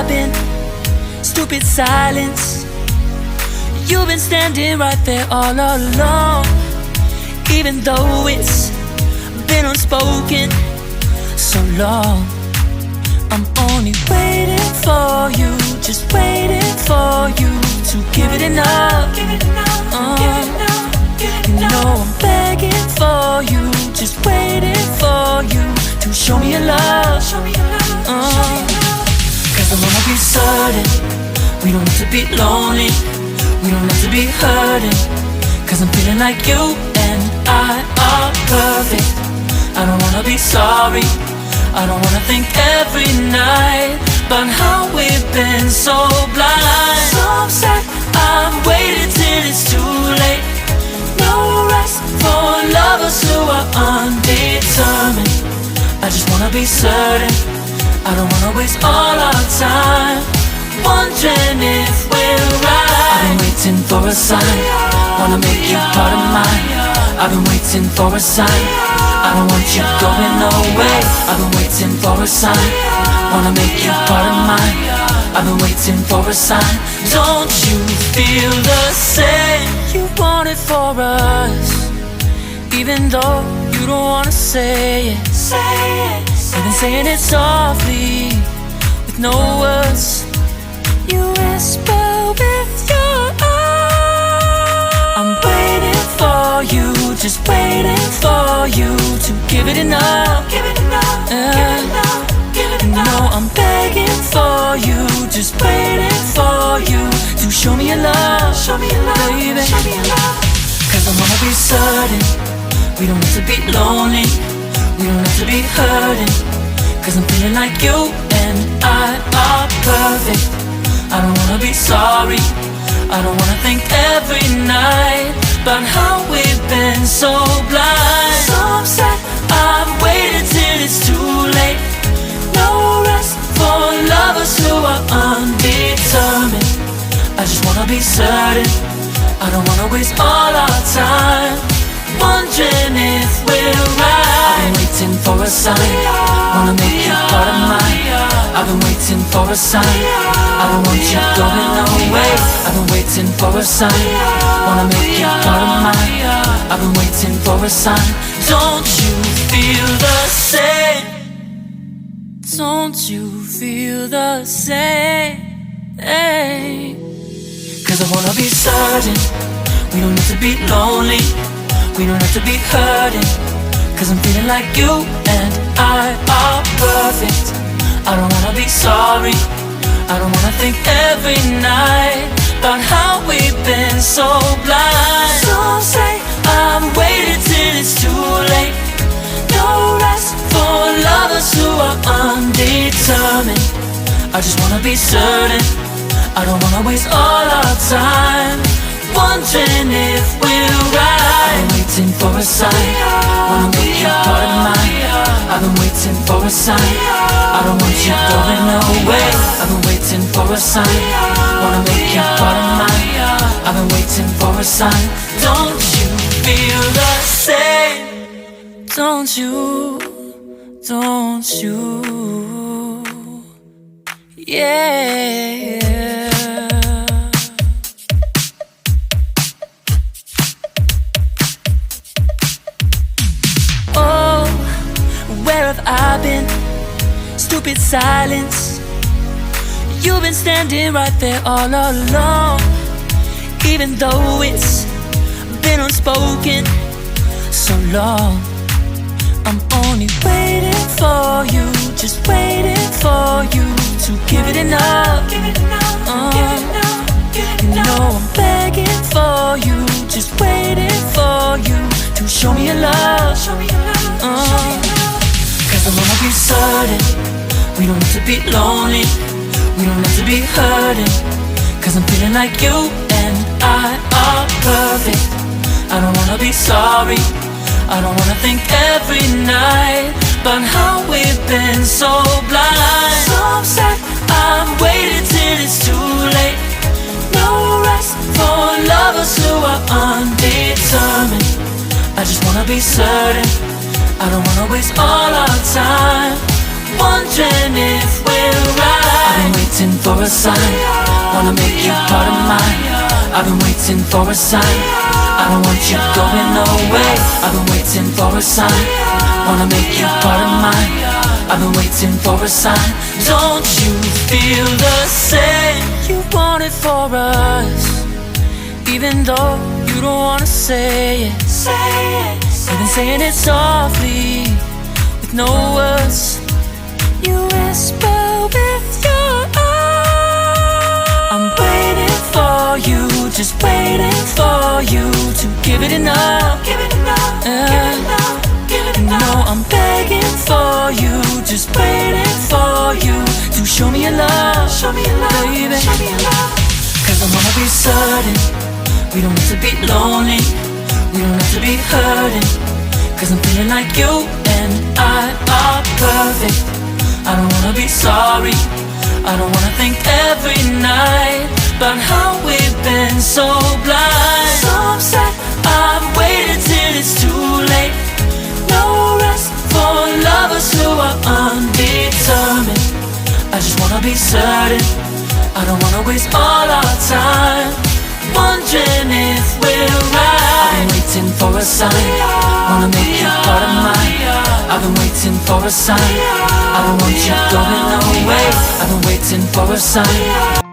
I've been? Stupid silence. You've been standing right there all along, even though it's been unspoken so long. I'm only waiting for you, just waiting for you to give it enough. You know I'm begging for you, just waiting for you to show me your love. Cause I wanna be certain we don't have to be lonely, we don't have to be hurting. Cause I'm feeling like you and I are perfect. I don't wanna be sorry, I don't wanna think every night about how we've been so blind. So upset, I've waited till it's too late. No rest for lovers who are undetermined. I just wanna be certain, I don't wanna waste all our time wondering if we're right. I've been waiting for a sign, wanna make you part of mine. I've been waiting for a sign, I don't want you going away. I've been waiting for a sign, wanna make you part of mine. I've been waiting for a sign. Don't you feel the same? You want it for us, even though you don't wanna say it. You've been saying it softly, with no words. You whisper with your eyes. I'm waiting for you, just waiting for you to give it enough. No, I'm begging for you, just waiting for you to show me your love, baby. Cause I wanna be certain we don't have to be lonely, we don't have to be hurting. Cause I'm feeling like you and I are perfect. I don't wanna be sorry, I don't wanna think every night about how we've been so blind. So upset, I've waited till it's too late. No rest for lovers who are undetermined. I just wanna be certain, I don't wanna waste all our time wondering if we're right. I've been waiting for a sign, wanna make you part of mine. I've been waiting for a sign, I don't want you going away. I've been waiting for a sign, wanna make you part of mine. I've been waiting for a sign. Don't you feel the same? Don't you feel the same? Cause I wanna be certain we don't have to be lonely, we don't have to be hurting. Cause I'm feeling like you and I are perfect. I don't wanna be sorry, I don't wanna think every night about how we've been so blind. Some say I've waited till it's too late. No rest for lovers who are undetermined. I just wanna be certain, I don't wanna waste all our time wondering if we're right. I've been waiting for a sign, wanna make you part of mine. I've been waiting for a sign, I don't want you going away. I've been waiting for a sign, wanna make you part of mine. I've been waiting for a sign. Don't you feel the same? Don't you, don't you, yeah. Where have I been? Stupid silence. You've been standing right there all along, even though it's been unspoken so long. I'm only waiting for you, just waiting for you to give it enough. You know I'm begging for you, just waiting for you to show me your love. Cause I wanna be certain we don't have to be lonely, we don't have to be hurting. Cause I'm feeling like you and I are perfect. I don't wanna be sorry, I don't wanna think every night about how we've been so blind. So upset, I've waited till it's too late. No rest for lovers who are undetermined. I just wanna be certain, I don't wanna waste all our time wondering if we're right. been waiting for a sign. Wanna make you part of mine. I've been waiting for a sign. I don't want you going away. I've been waiting for a sign. Wanna make you part of mine. I've been waiting for a sign. Don't you feel the same? You want it for us, even though you don't wanna say it. You've been saying it softly, with no words. You whisper with your eyes. I'm waiting for you, just waiting for you to give it enough. No, I'm begging for you, just waiting for you to show me your love, baby. Cause I wanna be certain we don't have to be lonely, we don't have to be hurting. Cause I'm feeling like you and I are perfect. I don't wanna be sorry, I don't wanna think every night about how we've been so blind. So upset, I've waited till it's too late. No rest for lovers who are undetermined. I just wanna be certain, I don't wanna waste all our time wondering if we're right. I've been waiting for a sign. Wanna make you part of mine. I've been waiting for a sign. I don't want you going away. I've been waiting for a sign.